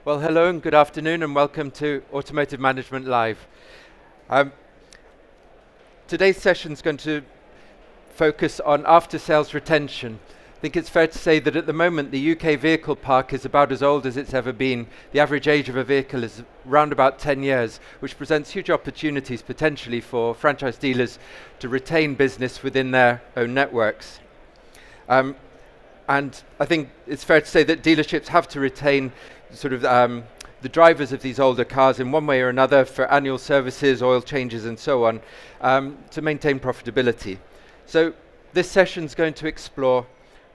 Well, hello and good afternoon and welcome to Automotive Management Live. Um, Today's session is going to focus on after-sales retention. I think it's fair to say that at the moment the UK vehicle park is about as old as it's ever been. The average age of a vehicle is around about 10 years, which presents huge opportunities potentially for franchise dealers to retain business within their own networks. And I think it's fair to say that dealerships have to retain sort of the drivers of these older cars in one way or another for annual services, oil changes and so on, to maintain profitability. So this session is going to explore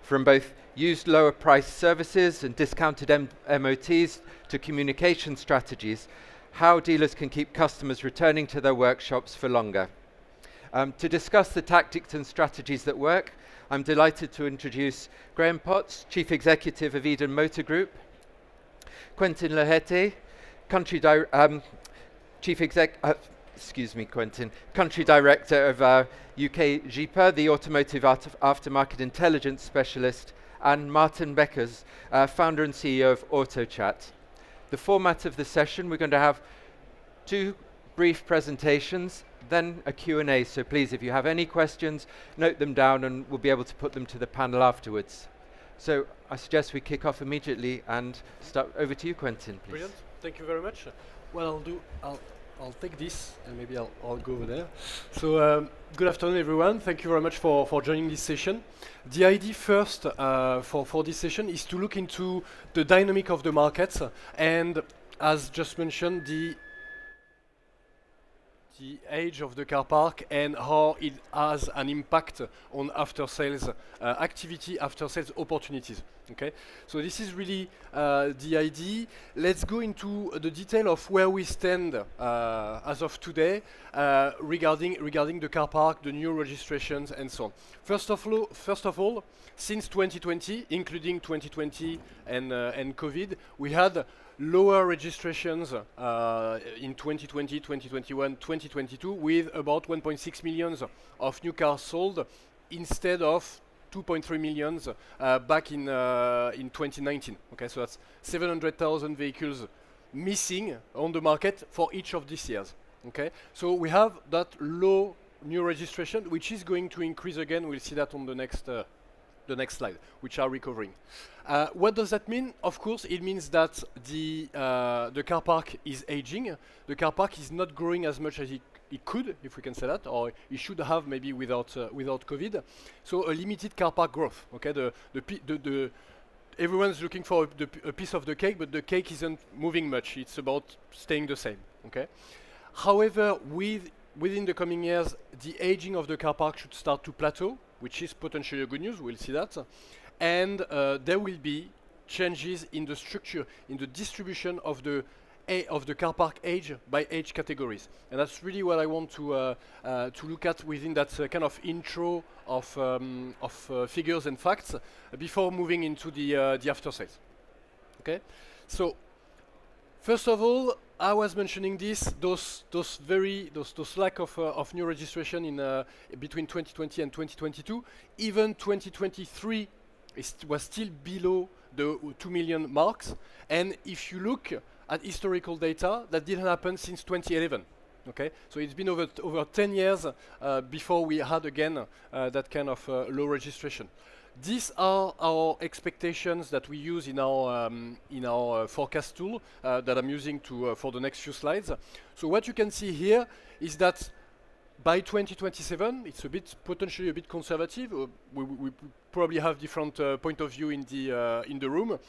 from both used lower price services and discounted MOTs to communication strategies, how dealers can keep customers returning to their workshops for longer. To discuss the tactics and strategies that work, I'm delighted to introduce Graeme Potts, Chief Executive of Eden Motor Group, Quentin Le Hetet, Country Director of UK GiPA, the Automotive Aftermarket Intelligence Specialist, and Maarten Bekkers, Founder and CEO of AutoChat. The format of the session, we're going to have two brief presentations, then a Q&A, so please, if you have any questions, note them down and we'll be able to put them to the panel afterwards. So I suggest we kick off immediately and start over to you, Quentin, please. Brilliant. Thank you very much. What I'll take this and maybe I'll go over there. So good afternoon, everyone. Thank you very much for joining this session. The idea first for this session is to look into the dynamic of the markets and, as just mentioned, the age of the car park and how it has an impact on after-sales activity, after-sales opportunities. Okay, so this is really the idea. Let's go into the detail of where we stand as of today regarding the car park, the new registrations, and so on. First of all, since 2020, including 2020 and COVID, we had lower registrations in 2020, 2021, 2022, with about 1.6 million of new cars sold instead of 2.3 million back in 2019. Okay, so that's 700,000 vehicles missing on the market for each of these years. Okay, so we have that low new registration, which is going to increase again. We'll see that on the next slide, which are recovering. What does that mean? Of course, it means that the car park is aging. The car park is not growing as much as it could, if we can say that, or it should have maybe without COVID. So a limited car park growth. Okay, everyone's looking for a piece of the cake, but the cake isn't moving much. It's about staying the same. Okay. However, within the coming years, the aging of the car park should start to plateau, which is potentially a good news. We'll see that. And there will be changes in the structure, in the distribution of the car park age by age categories. And that's really what I want to look at within that kind of intro of figures and facts before moving into the after sales. Okay, so first of all, I was mentioning those lack of new registration in between 2020 and 2022. Even 2023 was still below the 2 million marks. And if you look at historical data, that didn't happen since 2011. Okay, so it's been over 10 years before we had again that kind of low registration. These are our expectations that we use in our forecast tool that I'm using for the next few slides. So what you can see here is that by 2027, it's potentially a bit conservative. We probably have different point of view in the room,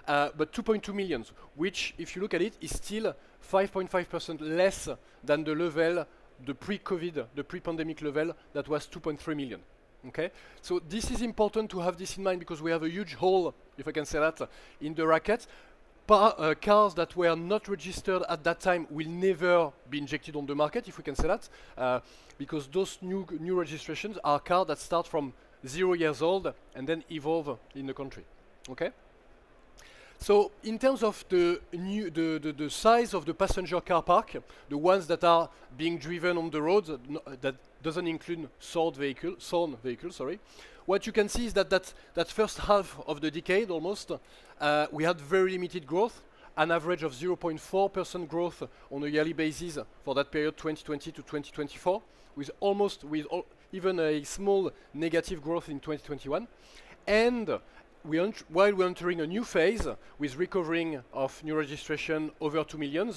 but 2.2 million, which, if you look at it, is still 5.5% less than the level, the pre-COVID, the pre-pandemic level that was 2.3 million. Okay, so this is important to have this in mind because we have a huge hole, if I can say that, in the racket. Cars that were not registered at that time will never be injected on the market, if we can say that, because those new registrations are cars that start from 0 years old and then evolve in the country. Okay. So in terms of the size of the passenger car park, the ones that are being driven on the roads, that doesn't include sold vehicles, sorry. What you can see is that first half of the decade almost, we had very limited growth. an average of 0.4% growth on a yearly basis for that period 2020 to 2024, with even a small negative growth in 2021. And while we're entering a new phase with recovering of new registration over 2 million,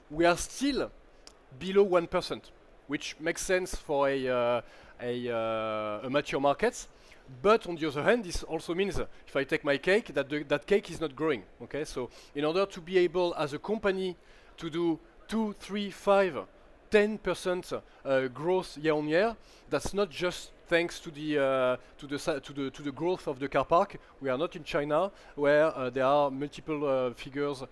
we are still below 1%, which makes sense for a mature market. But on the other hand, this also means, if I take my cake, that that cake is not growing. Okay, so in order to be able, as a company, to do 2, 3, 5, 10% growth year on year, that's not just thanks to the growth of the car park. We are not in China, where there are multiple figures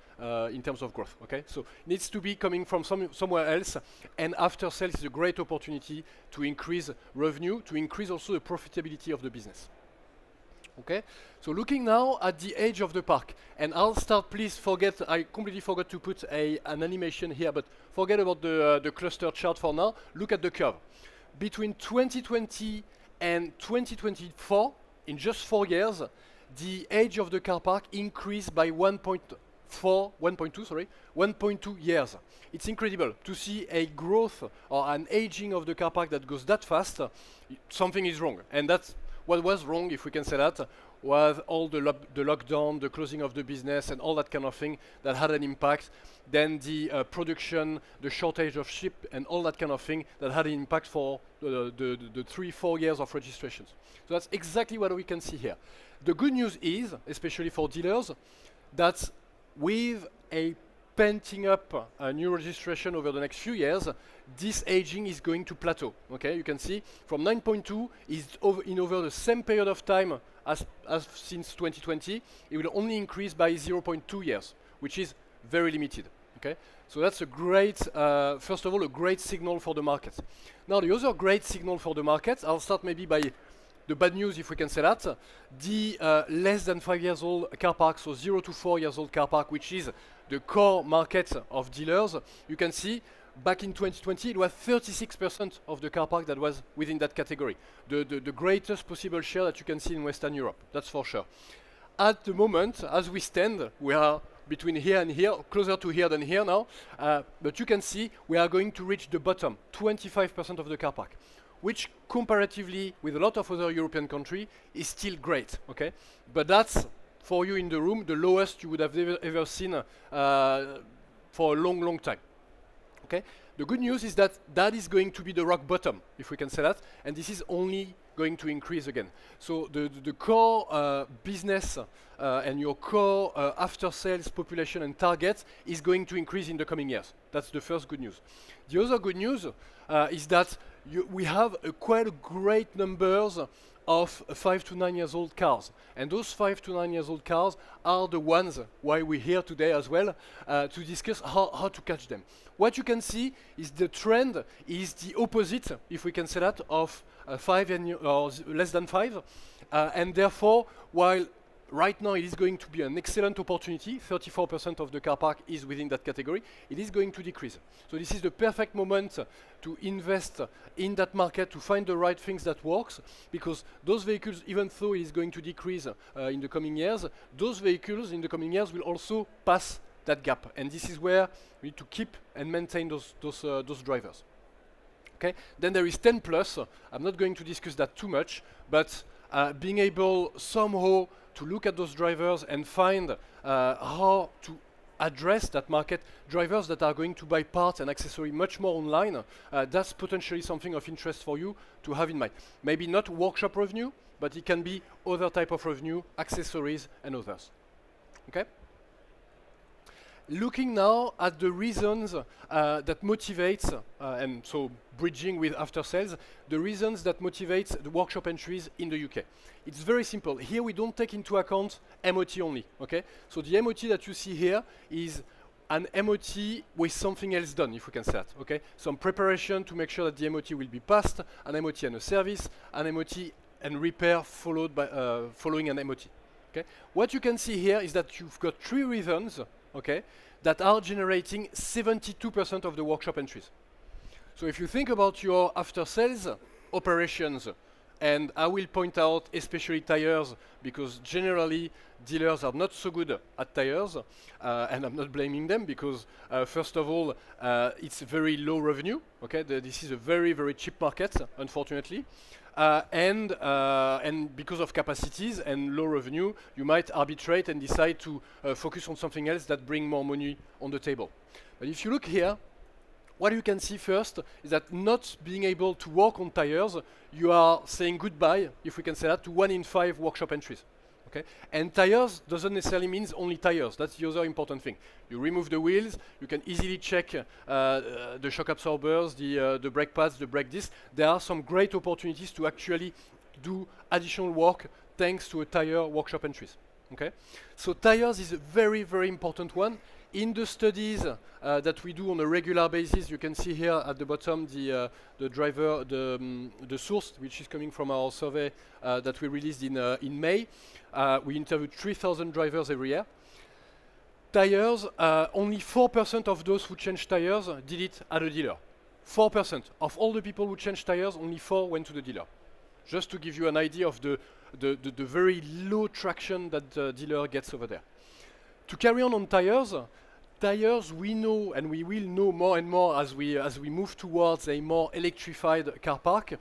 in terms of growth. Okay, so it needs to be coming from somewhere else, and after sales is a great opportunity to increase revenue, to increase also the profitability of the business. Okay, so looking now at the age of the park, and I'll start. Please forget, I completely forgot to put an animation here, but forget about the cluster chart for now. Look at the curve. Between 2020 and 2024, in just 4 years, the age of the car park increased by 1.2 years. It's incredible to see a growth or an aging of the car park that goes that fast. Something is wrong, and that's what was wrong, if we can say that, was all the lockdown, the closing of the business, and all that kind of thing that had an impact. Then the production, the shortage of ship, and all that kind of thing that had an impact for the 3-4 years of registrations. So that's exactly what we can see here. The good news is, especially for dealers, that with a penting up new registration over the next few years, this aging is going to plateau. Okay, you can see from 9.2 is over the same period of time as since 2020, it will only increase by 0.2 years, which is very limited. Okay, so that's a great, first of all, a great signal for the market. Now the other great signal for the market, I'll start maybe by the bad news, if we can say that. The less than 5 years old car park, so 0 to 4 years old car park, which is the core market of dealers, you can see back in 2020 it was 36% of the car park that was within that category. The greatest possible share that you can see in Western Europe, that's for sure. At the moment, as we stand, we are between here and here, closer to here than here now, but you can see we are going to reach the bottom, 25% of the car park, which comparatively with a lot of other European countries is still great, okay? But that's, for you in the room, the lowest you would have ever seen for a long, long time, okay? The good news is that that is going to be the rock bottom, if we can say that, and this is only going to increase again. So the core business and your core after-sales population and target is going to increase in the coming years. That's the first good news. The other good news is that we have quite great numbers of 5 to 9 years old cars, and those 5 to 9 years old cars are the ones why we're here today as well, to discuss how to catch them. What you can see is the trend is the opposite, if we can say that, of 5 or less than 5, and therefore, while right now it is going to be an excellent opportunity, 34% of the car park is within that category, it is going to decrease. So this is the perfect moment to invest in that market, to find the right things that works, because those vehicles, even though it is going to decrease in the coming years, those vehicles in the coming years will also pass that gap, and this is where we need to keep and maintain those drivers. Okay, then there is 10 plus. I'm not going to discuss that too much, but being able somehow to look at those drivers and find how to address that market, drivers that are going to buy parts and accessories much more online, that's potentially something of interest for you to have in mind. Maybe not workshop revenue, but it can be other type of revenue, accessories and others. Okay? Looking now at the reasons that motivates, and so bridging with after sales, the reasons that motivates the workshop entries in the UK. It's very simple. Here we don't take into account MOT only, okay? So the MOT that you see here is an MOT with something else done, if we can say that, okay? Some preparation to make sure that the MOT will be passed, an MOT and a service, an MOT and repair followed by following an MOT, okay? What you can see here is that you've got 3 reasons, okay, that are generating 72% of the workshop entries. So if you think about your after-sales operations and I will point out especially tires, because generally dealers are not so good at tires, and I'm not blaming them, because first of all, it's very low revenue. Okay, this is a very, very cheap market, unfortunately. And because of capacities and low revenue, you might arbitrate and decide to focus on something else that bring more money on the table. But if you look here, what you can see first is that not being able to work on tires, you are saying goodbye, if we can say that, to 1 in 5 workshop entries. Okay? And tires doesn't necessarily mean only tires. That's the other important thing. You remove the wheels, you can easily check the shock absorbers, the brake pads, the brake discs. There are some great opportunities to actually do additional work thanks to a tire workshop entries. Okay? So tires is a very, very important one. In the studies that we do on a regular basis, you can see here at the bottom the driver, the source, which is coming from our survey that we released in May. We interviewed 3,000 drivers every year. Tires, only 4% of those who changed tires did it at a dealer. 4% of all the people who changed tires, only 4 went to the dealer. Just to give you an idea of the very low traction that the dealer gets over there. To carry on tires, we know, and we will know more and more as we move towards a more electrified car park.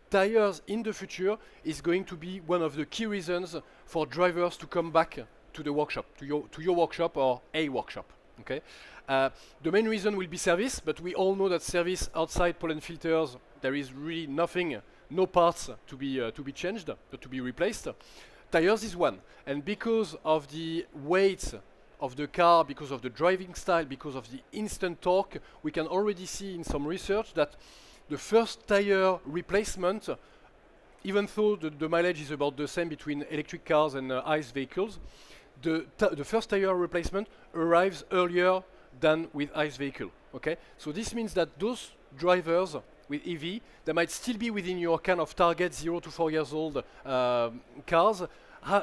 Tires in the future is going to be one of the key reasons for drivers to come back to the workshop, to your workshop or a workshop. Okay. The main reason will be service, but we all know that service outside pollen filters, there is really nothing, no parts to be changed, to be replaced. Tires is one, and because of the weight of the car, because of the driving style, because of the instant torque, we can already see in some research that the first tire replacement, even though the mileage is about the same between electric cars and ICE vehicles, the first tire replacement arrives earlier than with ICE vehicle. Okay, so this means that those drivers with EV, they might still be within your kind of target 0 to 4 years old cars,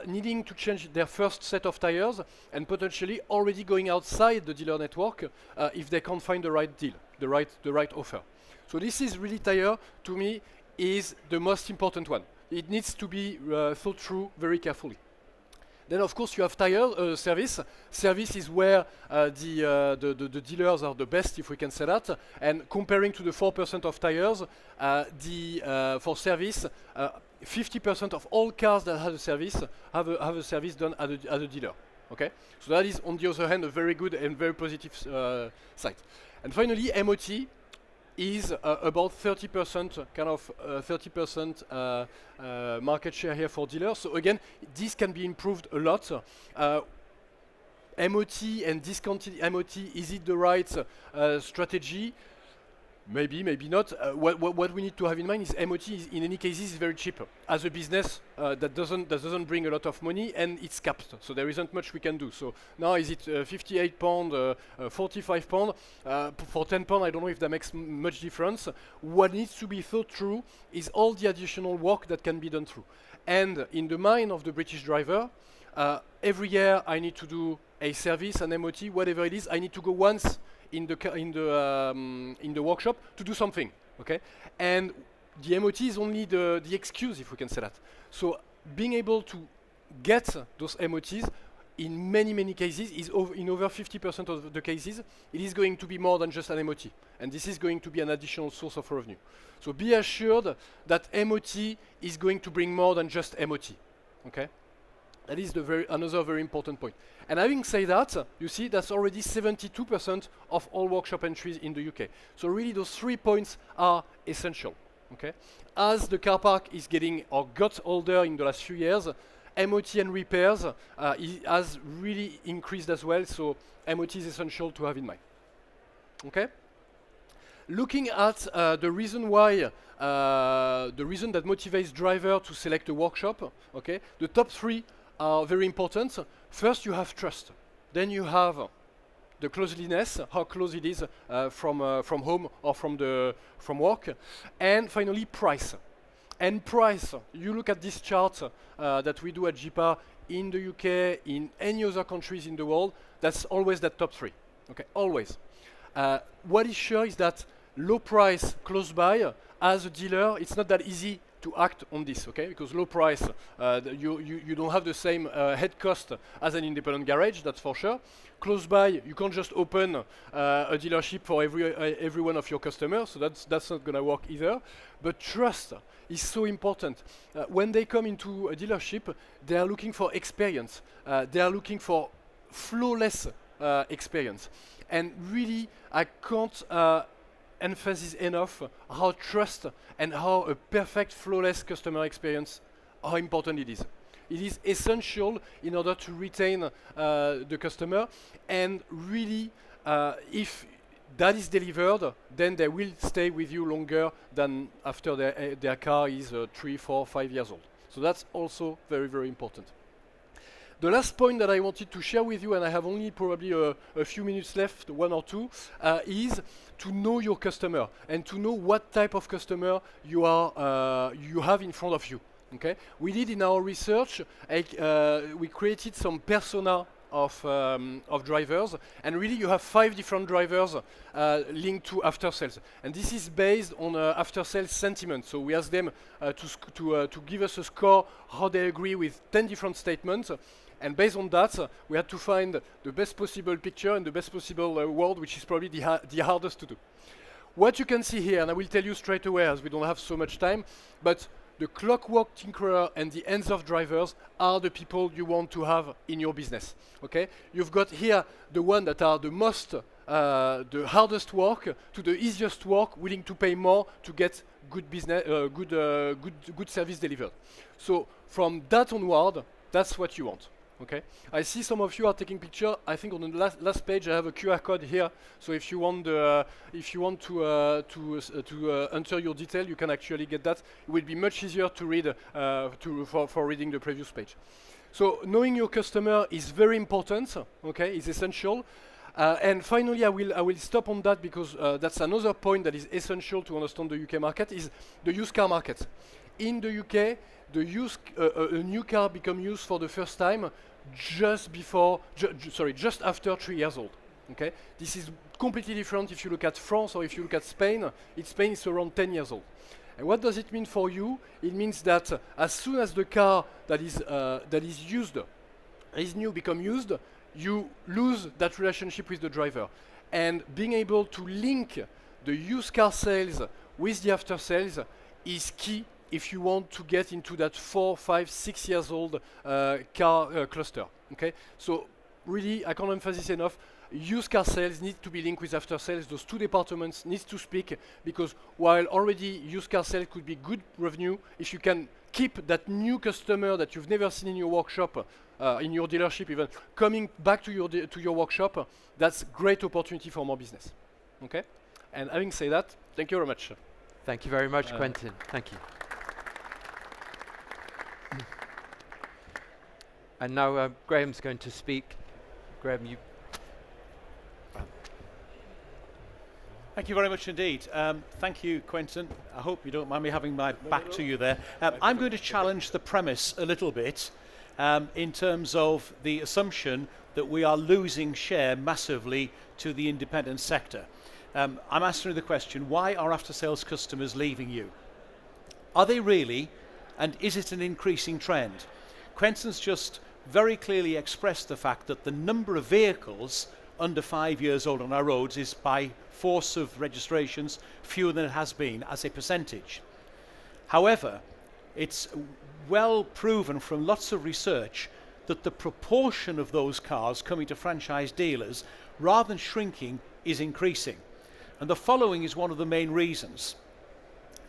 needing to change their first set of tires and potentially already going outside the dealer network if they can't find the right deal, the right offer. So this is really tire, to me, is the most important one. It needs to be thought through very carefully. Then of course you have tire service. Service is where the dealers are the best, if we can say that. And comparing to the 4% of tires, for service, 50% of all cars that have a service have a service done at a dealer. Okay, so that is on the other hand a very good and very positive side. And finally, MOT is about 30%, kind of 30% market share here for dealers. So again, this can be improved a lot. MOT and discounted MOT, is it the right strategy? Maybe, maybe not. What we need to have in mind is MOT is, in any case, is very cheap. As a business, that doesn't bring a lot of money, and it's capped. So there isn't much we can do. So now is it 58 pound, 45 pound? For 10 pound, I don't know if that makes much difference. What needs to be thought through is all the additional work that can be done through. And in the mind of the British driver, every year I need to do a service, an MOT, whatever it is. I need to go once in the workshop to do something, okay? And the MOT is only the excuse, if we can say that. So being able to get those MOTs in many cases is in over 50% of the cases, it is going to be more than just an MOT, and this is going to be an additional source of revenue. So be assured that MOT is going to bring more than just MOT, okay? That is another very important point. And having said that, you see that's already 72% of all workshop entries in the UK. So really those 3 points are essential. Okay? As the car park is getting or got older in the last few years, MOT and repairs has really increased as well. So MOT is essential to have in mind. Okay? Looking at the reason why, the reason that motivates driver to select a workshop, okay, the top 3 are very important. First, you have trust. Then you have the closeliness, how close it is from home or from work. And finally, price. And price, you look at this chart that we do at GiPA in the UK, in any other countries in the world, that's always that top 3. Okay, always. What is sure is that low price close by, as a dealer, it's not that easy to act on this, okay? Because low price, you don't have the same head cost as an independent garage, that's for sure. Close by, you can't just open a dealership for every one of your customers, so that's not gonna work either. But trust is so important. When they come into a dealership, they are looking for experience. They are looking for flawless experience. And really, I can't emphasize enough how trust and how a perfect, flawless customer experience, how important it is. It is essential in order to retain the customer, and really, if that is delivered, then they will stay with you longer than after their car is 3, 4, 5 years old. So that's also very, very important. The last point that I wanted to share with you, and I have only probably a few minutes left, 1 or 2, is to know your customer and to know what type of customer you have in front of you. Okay, we did in our research, we created some persona of drivers, and really you have 5 different drivers linked to after sales, and this is based on after sales sentiment. So we asked them to give us a score how they agree with 10 different statements, and based on that we had to find the best possible picture and the best possible word, which is probably the hardest to do. What you can see here, and I will tell you straight away as we don't have so much time, but the clockwork tinkerer and the hands-off drivers are the people you want to have in your business. Okay, you've got here the one that are the most, the hardest work to the easiest work, willing to pay more to get good business, good service delivered. So from that onward, that's what you want. Okay, I see some of you are taking picture. I think on the last page I have a QR code here. So if you want to enter your detail, you can actually get that. It will be much easier to read for reading the previous page. So knowing your customer is very important. Okay, it's essential. And finally, I will stop on that because that's another point that is essential to understand the UK market, is the used car market. In the UK, a new car becomes used for the first time just after 3 years old. Okay, this is completely different if you look at France or if you look at Spain. Spain is around 10 years old. And what does it mean for you? It means that as soon as the car that is used, is new, become used, you lose that relationship with the driver. And being able to link the used car sales with the after sales is key if you want to get into that 4, 5, 6 years old car cluster. Okay, so really, I can't emphasize enough, used car sales need to be linked with after sales. Those two departments need to speak, because while already used car sales could be good revenue, if you can keep that new customer that you've never seen in your workshop, in your dealership even, coming back to your workshop, that's great opportunity for more business. Okay, and having said that, thank you very much. Thank you very much, Quentin. Thank you. And now Graeme's going to speak. Graeme, you. Thank you very much indeed. Thank you, Quentin. I hope you don't mind me having my back to you there. I'm going to challenge the premise a little bit in terms of the assumption that we are losing share massively to the independent sector. I'm asking the question, why are after-sales customers leaving you? Are they really, and is it an increasing trend? Quentin's just very clearly expressed the fact that the number of vehicles under 5 years old on our roads is, by force of registrations, fewer than it has been as a percentage. However, it's well proven from lots of research that the proportion of those cars coming to franchise dealers, rather than shrinking, is increasing. And the following is one of the main reasons.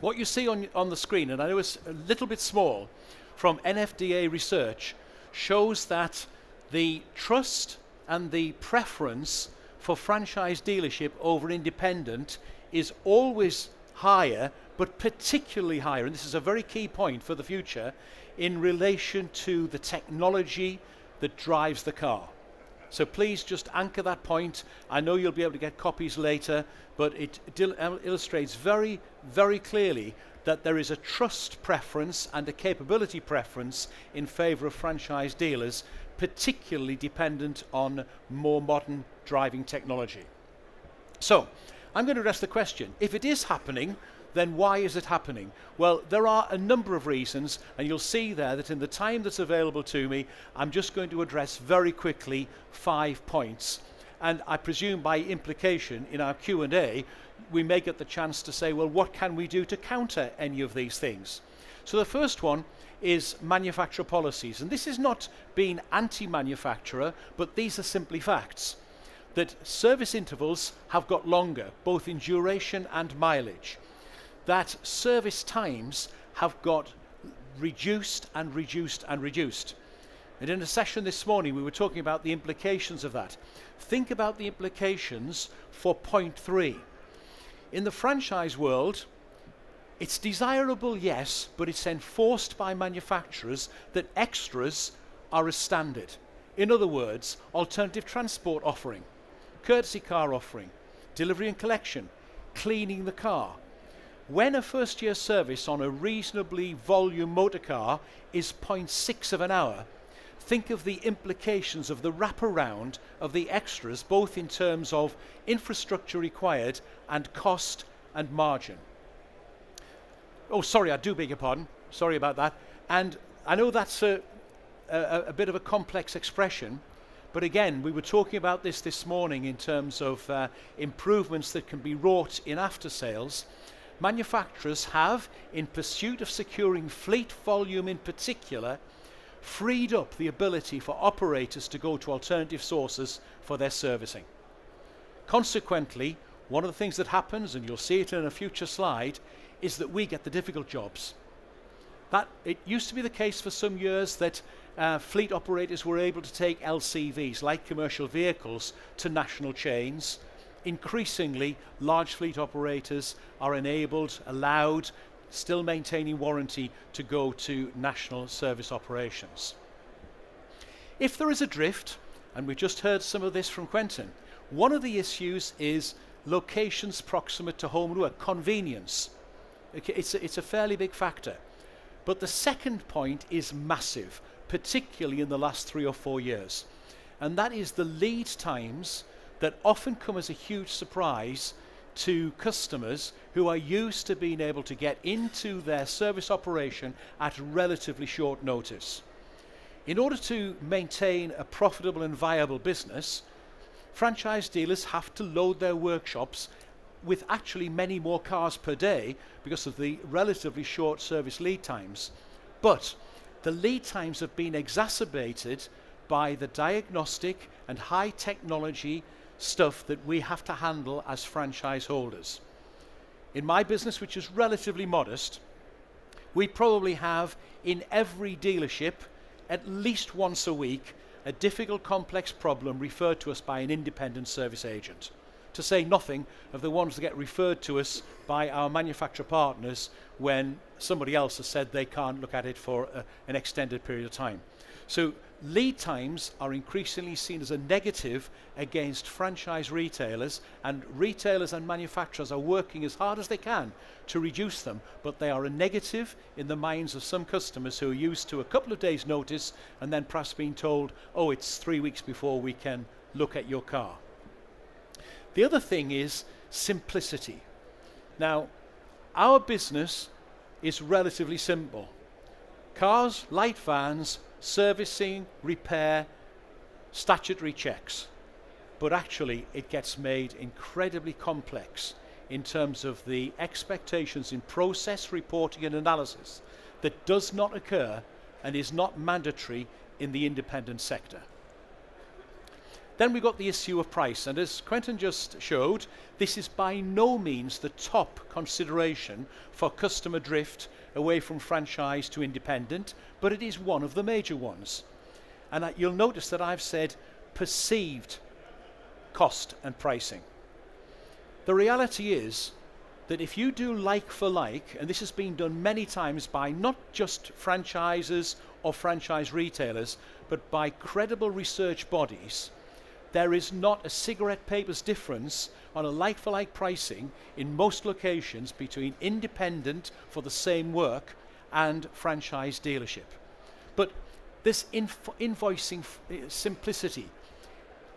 What you see on the screen, and I know it's a little bit small, from NFDA research, shows that the trust and the preference for franchise dealership over independent is always higher, but particularly higher, and this is a very key point for the future, in relation to the technology that drives the car. So please just anchor that point. I know you'll be able to get copies later, but it illustrates very, very clearly that there is a trust preference and a capability preference in favour of franchise dealers, particularly dependent on more modern driving technology. So I'm going to address the question, if it is happening then why is it happening? Well, there are a number of reasons, and you'll see there that in the time that's available to me, I'm just going to address very quickly 5 points. And I presume by implication in our Q&A, we may get the chance to say, well, what can we do to counter any of these things? So the first one is manufacturer policies. And this is not being anti-manufacturer, but these are simply facts. That service intervals have got longer, both in duration and mileage. That service times have got reduced and reduced and reduced. And in a session this morning, we were talking about the implications of that. Think about the implications for point 3. In the franchise world, it's desirable, yes, but it's enforced by manufacturers that extras are a standard. In other words, alternative transport offering, courtesy car offering, delivery and collection, cleaning the car. When a first year service on a reasonably volume motor car is 0.6 of an hour, think of the implications of the wraparound of the extras, both in terms of infrastructure required and cost and margin. Oh, sorry, I do beg your pardon. Sorry about that. And I know that's a bit of a complex expression, but again, we were talking about this morning in terms of improvements that can be wrought in after sales. Manufacturers have, in pursuit of securing fleet volume in particular, freed up the ability for operators to go to alternative sources for their servicing. Consequently, one of the things that happens, and you'll see it in a future slide, is that we get the difficult jobs. That it used to be the case for some years that fleet operators were able to take LCVs, light commercial vehicles, to national chains. Increasingly, large fleet operators are enabled, allowed, still maintaining warranty, to go to national service operations. If there is a drift, and we've just heard some of this from Quentin, one of the issues is locations proximate to home and work, convenience. Okay, it's a fairly big factor. But the second point is massive, particularly in the last 3 or 4 years. And that is the lead times that often come as a huge surprise to customers who are used to being able to get into their service operation at relatively short notice. In order to maintain a profitable and viable business, franchise dealers have to load their workshops with actually many more cars per day because of the relatively short service lead times. But the lead times have been exacerbated by the diagnostic and high technology stuff that we have to handle as franchise holders. In my business, which is relatively modest, we probably have in every dealership at least once a week a difficult, complex problem referred to us by an independent service agent, to say nothing of the ones that get referred to us by our manufacturer partners when somebody else has said they can't look at it for an extended period of time. So lead times are increasingly seen as a negative against franchise retailers, and retailers and manufacturers are working as hard as they can to reduce them, but they are a negative in the minds of some customers who are used to a couple of days' notice and then perhaps being told, oh, it's 3 weeks before we can look at your car. The other thing is simplicity. Now, our business is relatively simple. Cars, light vans, servicing, repair, statutory checks. But actually, it gets made incredibly complex in terms of the expectations in process, reporting and analysis that does not occur and is not mandatory in the independent sector. Then we've got the issue of price, and as Quentin just showed, this is by no means the top consideration for customer drift away from franchise to independent, but it is one of the major ones. And you'll notice that I've said perceived cost and pricing. The reality is that if you do like for like, and this has been done many times by not just franchisers or franchise retailers, but by credible research bodies, there is not a cigarette paper's difference on a like-for-like pricing in most locations between independent for the same work and franchise dealership. But this invoicing simplicity,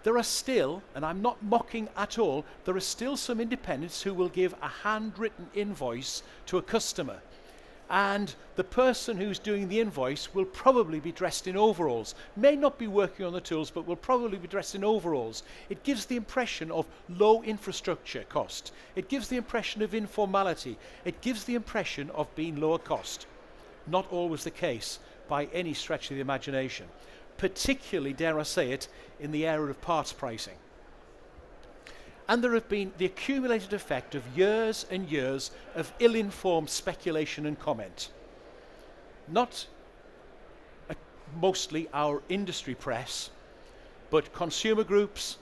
There are still, and I'm not mocking at all, there are still some independents who will give a handwritten invoice to a customer. And the person who's doing the invoice will probably be dressed in overalls. May not be working on the tools, but will probably be dressed in overalls. It gives the impression of low infrastructure cost. It gives the impression of informality. It gives the impression of being lower cost. Not always the case by any stretch of the imagination. Particularly, dare I say it, in the area of parts pricing. And there have been the accumulated effect of years and years of ill-informed speculation and comment. Not mostly our industry press, but consumer groups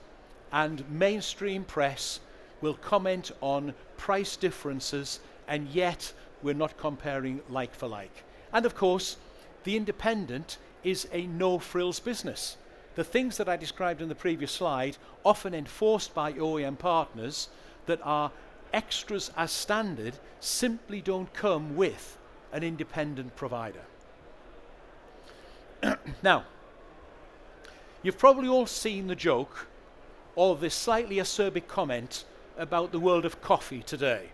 and mainstream press will comment on price differences, and yet we're not comparing like for like. And of course, the independent is a no-frills business. The things that I described in the previous slide, often enforced by OEM partners that are extras as standard, simply don't come with an independent provider. Now, you've probably all seen the joke or this slightly acerbic comment about the world of coffee today.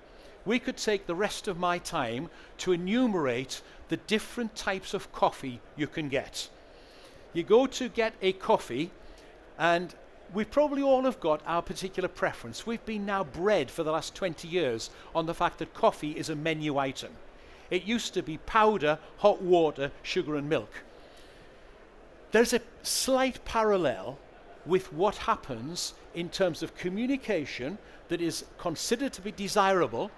We could take the rest of my time to enumerate the different types of coffee you can get. You go to get a coffee, and we probably all have got our particular preference. We've been now bred for the last 20 years on the fact that coffee is a menu item. It used to be powder, hot water, sugar and milk. There's a slight parallel with what happens in terms of communication that is considered to be desirable,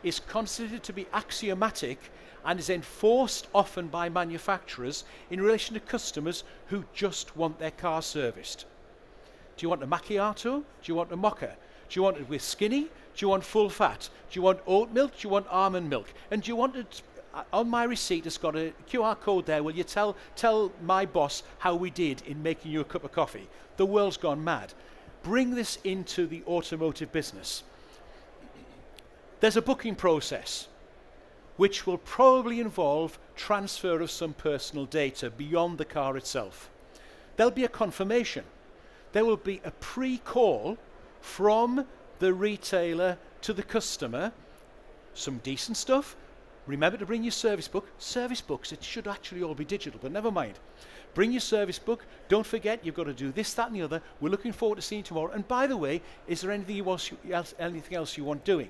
is considered to be axiomatic, and is enforced often by manufacturers in relation to customers who just want their car serviced. Do you want a macchiato? Do you want a mocha? Do you want it with skinny? Do you want full fat? Do you want oat milk? Do you want almond milk? And do you want it, on my receipt it's got a QR code there, will you tell my boss how we did in making you a cup of coffee? The world's gone mad. Bring this into the automotive business. There's a booking process which will probably involve transfer of some personal data beyond the car itself. There'll be a confirmation. There will be a pre-call from the retailer to the customer, some decent stuff. Remember to bring your service book. Service books, it should actually all be digital, but never mind. Bring your service book. Don't forget, you've got to do this, that, and the other. We're looking forward to seeing you tomorrow. And by the way, is there anything else you want doing?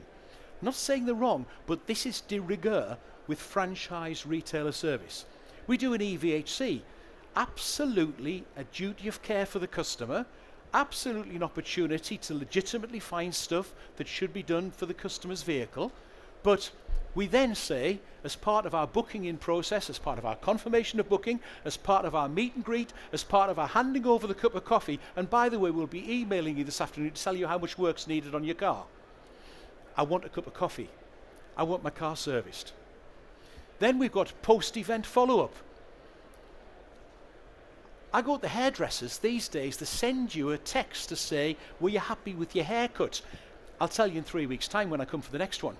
Not saying they're wrong, but this is de rigueur with franchise retailer service. We do an EVHC. Absolutely a duty of care for the customer, absolutely an opportunity to legitimately find stuff that should be done for the customer's vehicle, but we then say, as part of our booking in process, as part of our confirmation of booking, as part of our meet and greet, as part of our handing over the cup of coffee, and by the way, we'll be emailing you this afternoon to tell you how much work's needed on your car. I want a cup of coffee. I want my car serviced. Then we've got post-event follow-up. I go to the hairdressers these days, they send you a text to say, were you happy with your haircut? I'll tell you in 3 weeks' time when I come for the next one.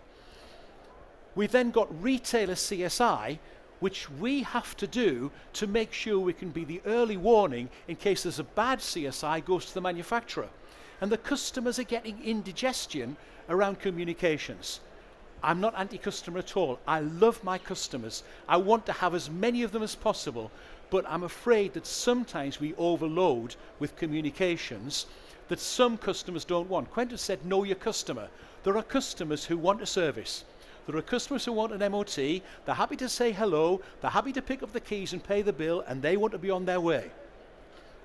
We've then got retailer CSI, which we have to do to make sure we can be the early warning in case there's a bad CSI goes to the manufacturer. And the customers are getting indigestion around communications. I'm not anti-customer at all. I love my customers. I want to have as many of them as possible, but I'm afraid that sometimes we overload with communications that some customers don't want. Quentin said, know your customer. There are customers who want a service. There are customers who want an MOT. They're happy to say hello. They're happy to pick up the keys and pay the bill, and they want to be on their way.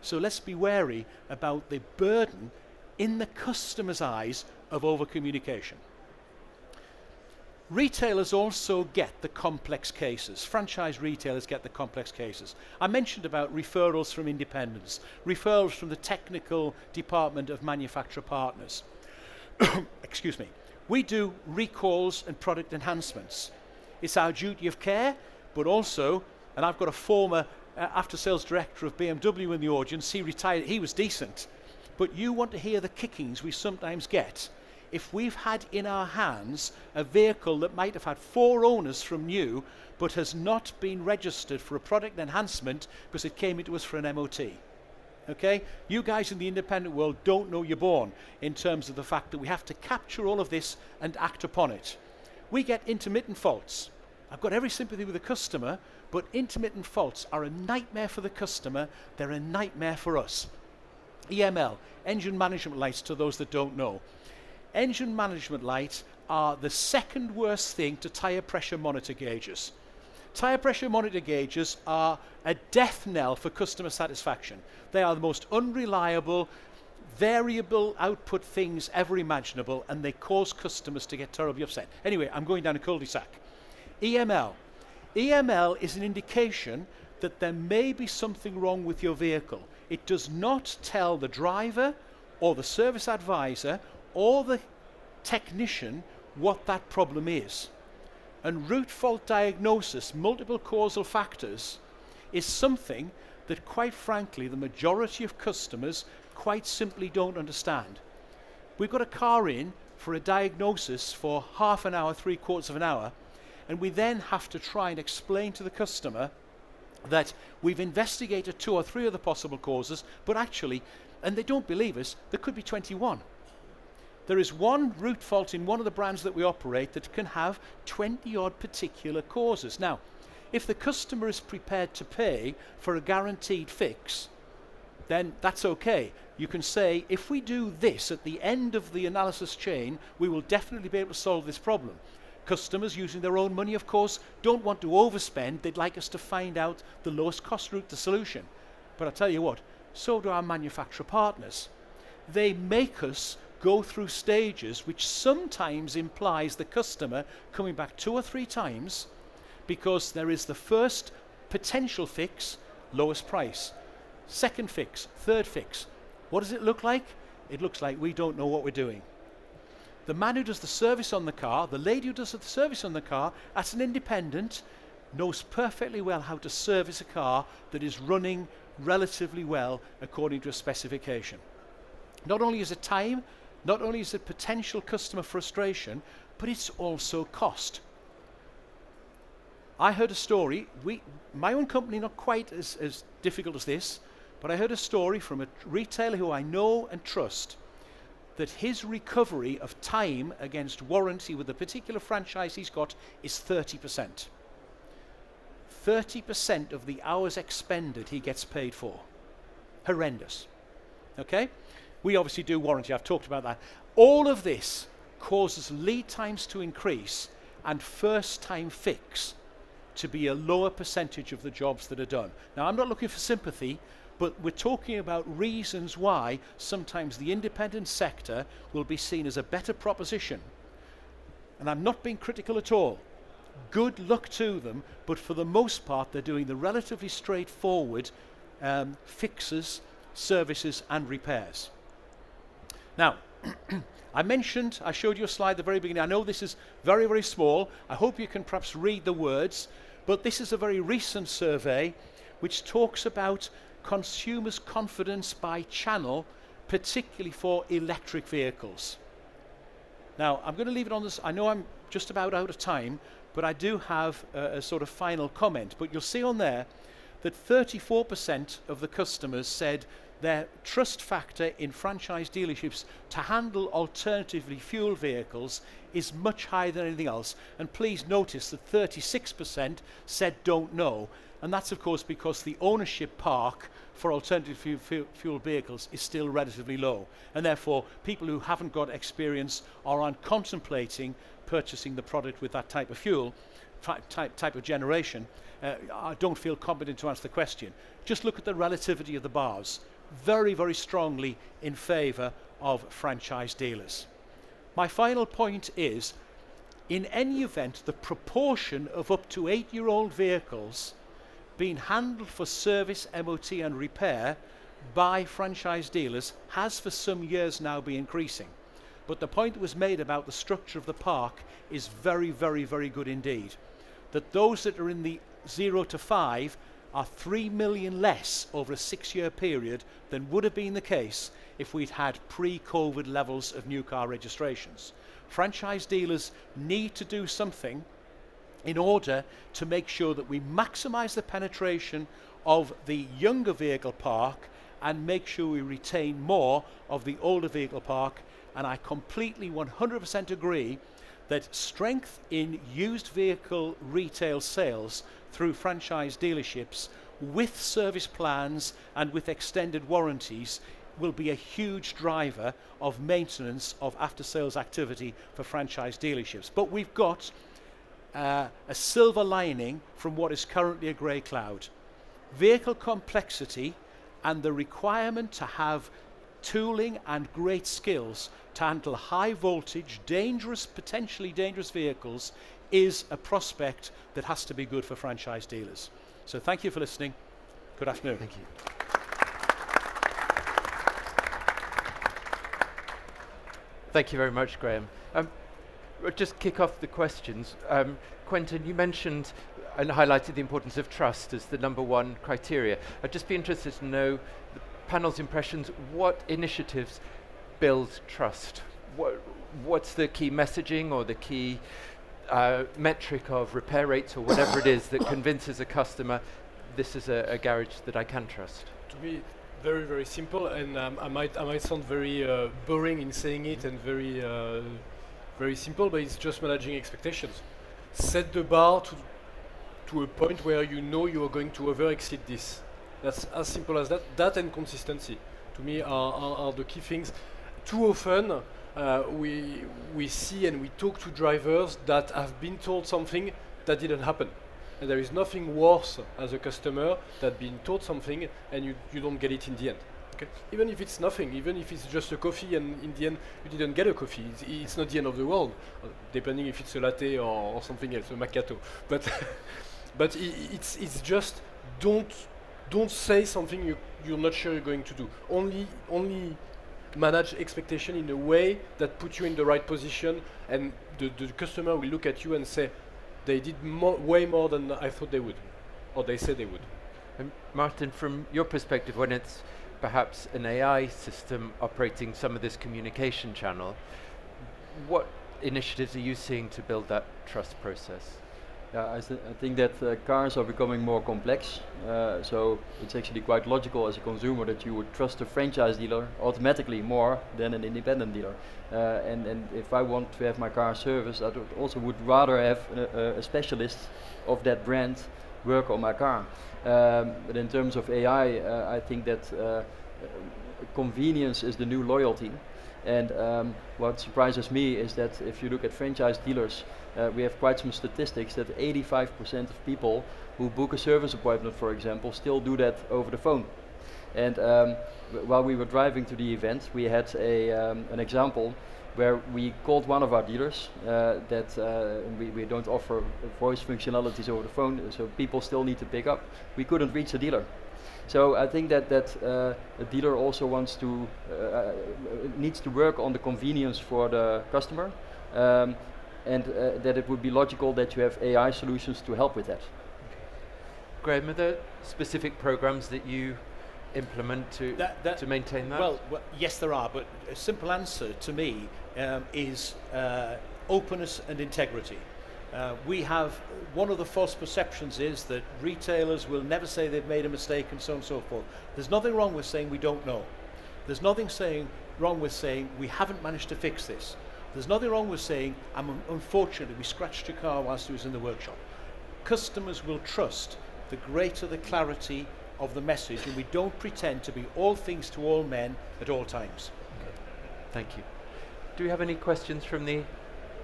So let's be wary about the burden in the customer's eyes of over-communication. Retailers also get the complex cases. Franchise retailers get the complex cases. I mentioned about referrals from independents, referrals from the technical department of manufacturer partners. Excuse me. We do recalls and product enhancements. It's our duty of care, but also, and I've got a former after-sales director of BMW in the audience, he retired, he was decent. But you want to hear the kickings we sometimes get. If we've had in our hands a vehicle that might have had 4 owners from new, but has not been registered for a product enhancement because it came into us for an MOT. Okay? You guys in the independent world don't know you're born in terms of the fact that we have to capture all of this and act upon it. We get intermittent faults. I've got every sympathy with the customer, but intermittent faults are a nightmare for the customer. They're a nightmare for us. EML, engine management lights, to those that don't know. Engine management lights are the second worst thing to tyre pressure monitor gauges. Tyre pressure monitor gauges are a death knell for customer satisfaction. They are the most unreliable, variable output things ever imaginable, and they cause customers to get terribly upset. Anyway, I'm going down a cul-de-sac. EML. EML is an indication that there may be something wrong with your vehicle. It does not tell the driver or the service advisor or the technician what that problem is. And root fault diagnosis, multiple causal factors, is something that, quite frankly, the majority of customers quite simply don't understand. We've got a car in for a diagnosis for half an hour, 3/4 of an hour, and we then have to try and explain to the customer that we've investigated 2 or 3 of the possible causes, but actually, and they don't believe us, there could be 21. There is one root fault in one of the brands that we operate that can have 20-odd particular causes. Now, if the customer is prepared to pay for a guaranteed fix, then that's okay. You can say, if we do this at the end of the analysis chain, we will definitely be able to solve this problem. Customers, using their own money, of course, don't want to overspend. They'd like us to find out the lowest cost route to solution. But I tell you what, so do our manufacturer partners. They make us go through stages which sometimes implies the customer coming back 2 or 3 times, because there is the first potential fix, lowest price. Second fix, third fix. What does it look like? It looks like we don't know what we're doing. The man who does the service on the car, the lady who does the service on the car, as an independent, knows perfectly well how to service a car that is running relatively well according to a specification. Not only is it time, not only is it potential customer frustration, but it's also cost. I heard a story, my own company not quite as difficult as this, but I heard a story from a retailer who I know and trust, that his recovery of time against warranty with a particular franchise he's got is 30%. 30% of the hours expended he gets paid for. Horrendous. Okay? We obviously do warranty, I've talked about that. All of this causes lead times to increase and first time fix to be a lower percentage of the jobs that are done. Now, I'm not looking for sympathy, but we're talking about reasons why sometimes the independent sector will be seen as a better proposition. And I'm not being critical at all. Good luck to them, but for the most part, they're doing the relatively straightforward fixes, services, and repairs. Now, I showed you a slide at the very beginning. I know this is very, very small. I hope you can perhaps read the words, but this is a very recent survey which talks about consumers' confidence by channel, particularly for electric vehicles. Now, I'm going to leave it on this. I know I'm just about out of time, but I do have a sort of final comment. But you'll see on there that 34% of the customers said their trust factor in franchise dealerships to handle alternatively fueled vehicles is much higher than anything else. And please notice that 36% said don't know. And that's, of course, because the ownership park for alternative fuel vehicles is still relatively low. And therefore, people who haven't got experience or aren't contemplating purchasing the product with that type of fuel, type of generation, don't feel competent to answer the question. Just look at the relativity of the bars. Very, very strongly in favour of franchise dealers. My final point is, in any event, the proportion of up to 8-year-old vehicles being handled for service, MOT and repair by franchise dealers has for some years now been increasing. But the point that was made about the structure of the park is very, very, very good indeed. That those that are in the 0 to 5 are 3 million less over a 6-year period than would have been the case if we'd had pre-COVID levels of new car registrations. Franchise dealers need to do something in order to make sure that we maximize the penetration of the younger vehicle park and make sure we retain more of the older vehicle park. And I completely 100% agree that strength in used vehicle retail sales through franchise dealerships with service plans and with extended warranties will be a huge driver of maintenance of after-sales activity for franchise dealerships. But we've got a silver lining from what is currently a grey cloud. Vehicle complexity and the requirement to have tooling and great skills to handle high voltage, dangerous, potentially dangerous vehicles is a prospect that has to be good for franchise dealers. So thank you for listening. Good afternoon. Thank you. Thank you very much, Graeme. We'll just kick off the questions. Quentin, you mentioned and highlighted the importance of trust as the #1 criteria. I'd just be interested to know the panel's impressions. What initiatives build trust? What's the key messaging or the key metric of repair rates or whatever it is that convinces a customer this is a garage that I can trust? To me, very, very simple, and I might sound very boring in saying it and very, very simple, but it's just managing expectations. Set the bar to a point where you know you are going to over-exceed this. That's as simple as that. That and consistency, to me, are the key things. Too often, we see and we talk to drivers that have been told something that didn't happen. And there is nothing worse as a customer than being told something and you don't get it in the end. Okay? Even if it's nothing, even if it's just a coffee and in the end you didn't get a coffee, it's not the end of the world, depending if it's a latte or something else, a macchiato. But but it's just don't say something you're not sure you're going to do. Only manage expectation in a way that puts you in the right position, and the customer will look at you and say, they did way more than I thought they would, or they said they would. And Maarten, from your perspective, when it's perhaps an AI system operating some of this communication channel, what initiatives are you seeing to build that trust process? Yeah, I think that cars are becoming more complex, so it's actually quite logical as a consumer that you would trust a franchise dealer automatically more than an independent dealer. And if I want to have my car serviced, I also would rather have a specialist of that brand work on my car. But in terms of AI, I think that convenience is the new loyalty. And what surprises me is that if you look at franchise dealers, we have quite some statistics that 85% of people who book a service appointment, for example, still do that over the phone. And while we were driving to the event, we had an example where we called one of our dealers that we don't offer voice functionalities over the phone, so people still need to pick up. We couldn't reach the dealer. So I think that a dealer also wants to needs to work on the convenience for the customer, and that it would be logical that you have AI solutions to help with that. Graeme, are there specific programs that you implement to maintain that? Well, yes, there are, but a simple answer to me is openness and integrity. We have one of the false perceptions is that retailers will never say they've made a mistake and so on and so forth. There's nothing wrong with saying we don't know. There's nothing wrong with saying we haven't managed to fix this. There's nothing wrong with saying, unfortunately, we scratched your car whilst it was in the workshop. Customers will trust the greater the clarity of the message, and we don't pretend to be all things to all men at all times. Okay. Thank you. Do we have any questions from the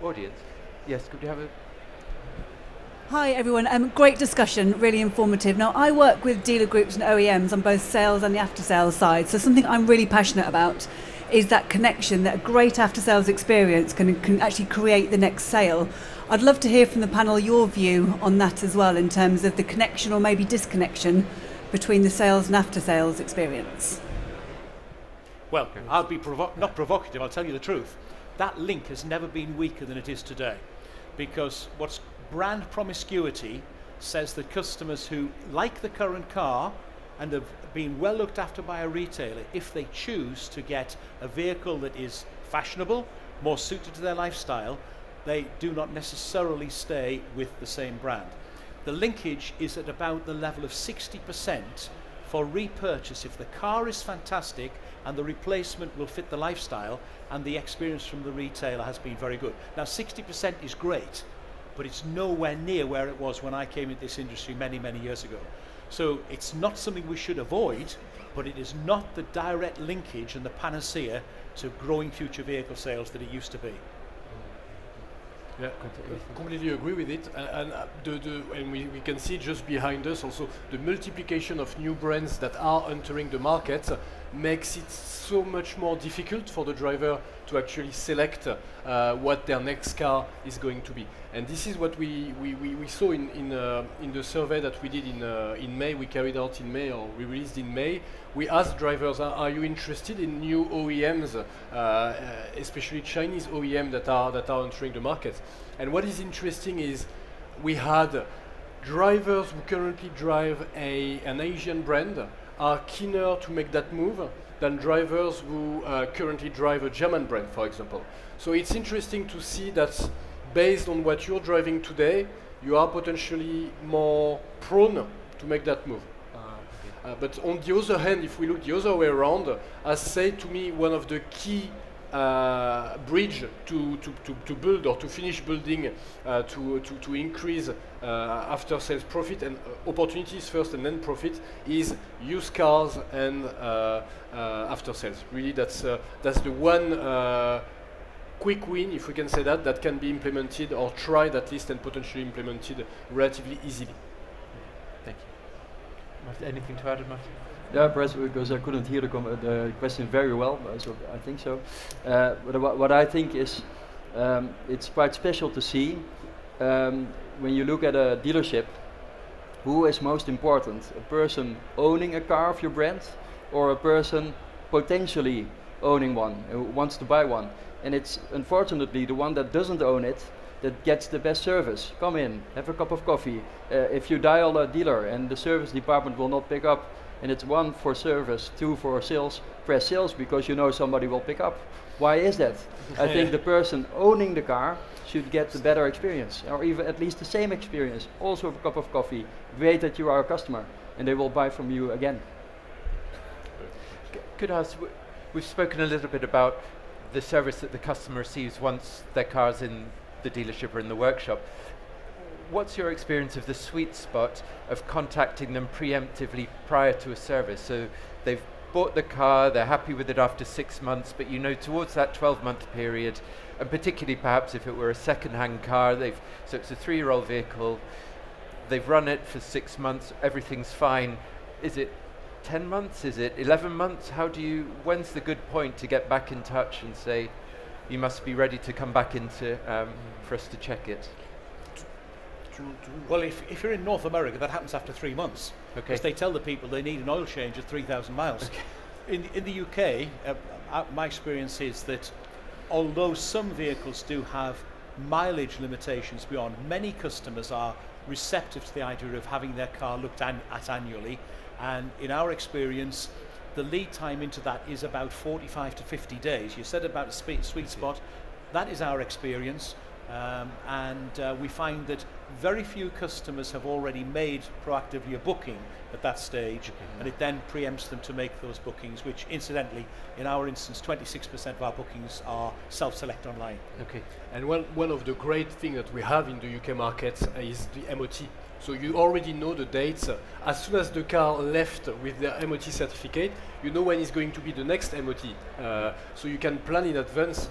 audience? Yes, could we have a... Hi everyone, great discussion, really informative. Now I work with dealer groups and OEMs on both sales and the after sales side, so something I'm really passionate about is that connection, that a great after sales experience can actually create the next sale. I'd love to hear from the panel your view on that as well, in terms of the connection or maybe disconnection between the sales and after sales experience. Well, I'll be not provocative, I'll tell you the truth. That link has never been weaker than it is today, because what's brand promiscuity says that customers who like the current car and have been well looked after by a retailer, if they choose to get a vehicle that is fashionable, more suited to their lifestyle, they do not necessarily stay with the same brand. The linkage is at about the level of 60% for repurchase if the car is fantastic and the replacement will fit the lifestyle and the experience from the retailer has been very good. Now 60% is great, but it's nowhere near where it was when I came into this industry many, many years ago. So it's not something we should avoid, but it is not the direct linkage and the panacea to growing future vehicle sales that it used to be. Yeah, completely agree with it, and we can see just behind us also the multiplication of new brands that are entering the market makes it so much more difficult for the driver to actually select what their next car is going to be. And this is what we saw in the survey that we did in May. We carried out in May, or we released in May. We asked drivers, are you interested in new OEMs, especially Chinese OEM that are entering the market? And what is interesting is we had drivers who currently drive an Asian brand are keener to make that move than drivers who currently drive a German brand, for example. So it's interesting to see that based on what you're driving today, you are potentially more prone to make that move. But on the other hand, if we look the other way around, as said to me, one of the key bridge to build or to finish building to increase after sales profit and opportunities first and then profit is used cars and after sales. Really, that's the one quick win, if we can say that can be implemented or tried at least and potentially implemented relatively easily. Thank you. Maarten, anything to add, Maarten? Yeah, perhaps because I couldn't hear the question very well, so I think so. But what I think is, it's quite special to see when you look at a dealership, who is most important? A person owning a car of your brand, or a person potentially owning one, who wants to buy one? And it's unfortunately the one that doesn't own it that gets the best service. Come in, have a cup of coffee. If you dial a dealer and the service department will not pick up, and it's 1 for service, 2 for sales, press sales because you know somebody will pick up. Why is that? I think the person owning the car should get the better experience, or even at least the same experience. Also a cup of coffee, wait that you are a customer, and they will buy from you again. Could I ask, we've spoken a little bit about the service that the customer receives once their car's in the dealership or in the workshop. What's your experience of the sweet spot of contacting them preemptively prior to a service? So they've bought the car, they're happy with it after 6 months, but you know towards that 12-month period, and particularly perhaps if it were a second-hand car, so it's a 3-year-old vehicle, they've run it for 6 months, everything's fine. Is it 10 months? Is it 11 months? When's the good point to get back in touch and say, you must be ready to come back into for us to check it? Well, if you're in North America, that happens after 3 months. Because they tell the people they need an oil change at 3,000 miles. In the UK, my experience is that although some vehicles do have mileage limitations beyond, many customers are receptive to the idea of having their car looked at annually. And in our experience, the lead time into that is about 45 to 50 days. You said about a sweet spot. That is our experience. And we find that very few customers have already made proactively a booking at that stage, and it then preempts them to make those bookings, which incidentally, in our instance, 26% of our bookings are self-select online. Okay. And one of the great things that we have in the UK market is the MOT. So you already know the dates. As soon as the car left with the MOT certificate, you know when is going to be the next MOT. So you can plan in advance,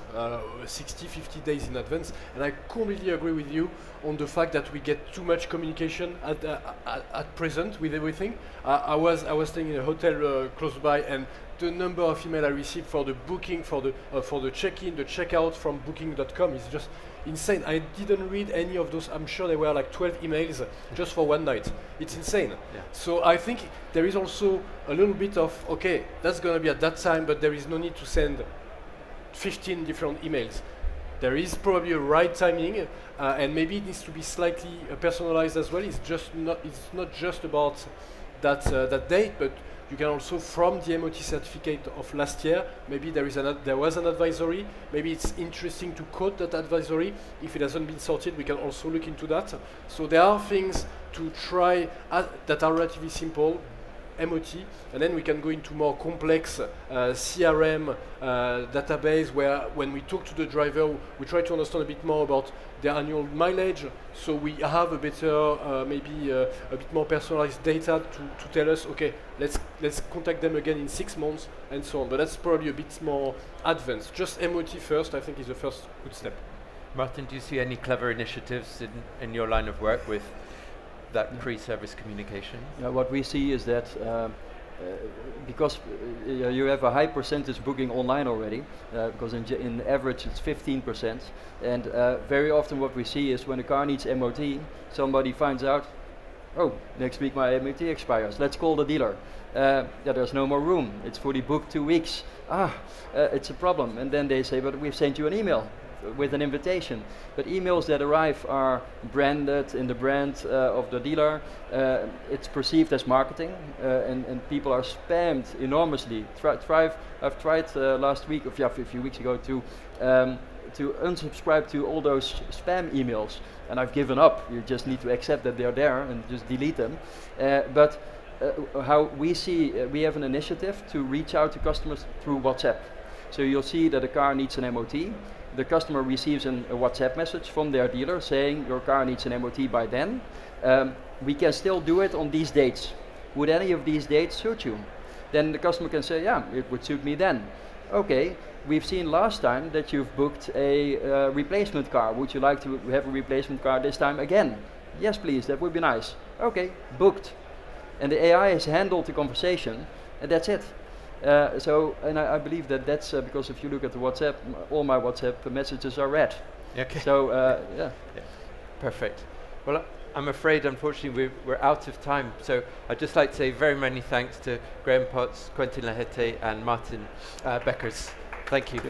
60, 50 days in advance. And I completely agree with you on the fact that we get too much communication at present with everything. I was staying in a hotel close by, and the number of emails I received for the booking, for the check-in, the checkout from booking.com is just insane. I didn't read any of those. I'm sure there were like 12 emails just for one night. It's insane. Yeah. So I think there is also a little bit of, okay, that's going to be at that time, but there is no need to send 15 different emails. There is probably a right timing, and maybe it needs to be slightly personalized as well. It's not just about that date, but you can also, from the MOT certificate of last year, maybe there was an advisory. Maybe it's interesting to quote that advisory. If it hasn't been sorted, we can also look into that. So there are things to try that are relatively simple. MOT, and then we can go into more complex CRM database, where when we talk to the driver, we try to understand a bit more about their annual mileage, so we have a better, maybe a bit more personalized data to tell us, okay, let's contact them again in 6 months, and so on. But that's probably a bit more advanced. Just MOT first, I think, is the first good step. Maarten, do you see any clever initiatives in your line of work with that pre-service communication? What we see is that because you have a high percentage booking online already, because in average it's 15%, and very often what we see is when a car needs MOT, somebody finds out, oh, next week my MOT expires, let's call the dealer. Yeah, there's no more room, it's fully booked 2 weeks. It's a problem. And then they say, but we've sent you an email with an invitation. But emails that arrive are branded in the brand of the dealer. It's perceived as marketing, and people are spammed enormously. I've tried last week, a few weeks ago, to unsubscribe to all those spam emails, and I've given up. You just need to accept that they're there and just delete them. But how we see, we have an initiative to reach out to customers through WhatsApp. So you'll see that a car needs an MOT. The customer receives a WhatsApp message from their dealer saying your car needs an MOT by then. We can still do it on these dates. Would any of these dates suit you? Then the customer can say, yeah, it would suit me then. Okay, we've seen last time that you've booked a replacement car. Would you like to have a replacement car this time again? Yes, please, that would be nice. Okay, booked. And the AI has handled the conversation, and that's it. And I believe that's because if you look at the WhatsApp, all my WhatsApp messages are read. Okay. So, yeah. Perfect. Well, I'm afraid, unfortunately, we're out of time. So I'd just like to say very many thanks to Graeme Potts, Quentin Le Hetet, and Maarten Bekkers. Thank you.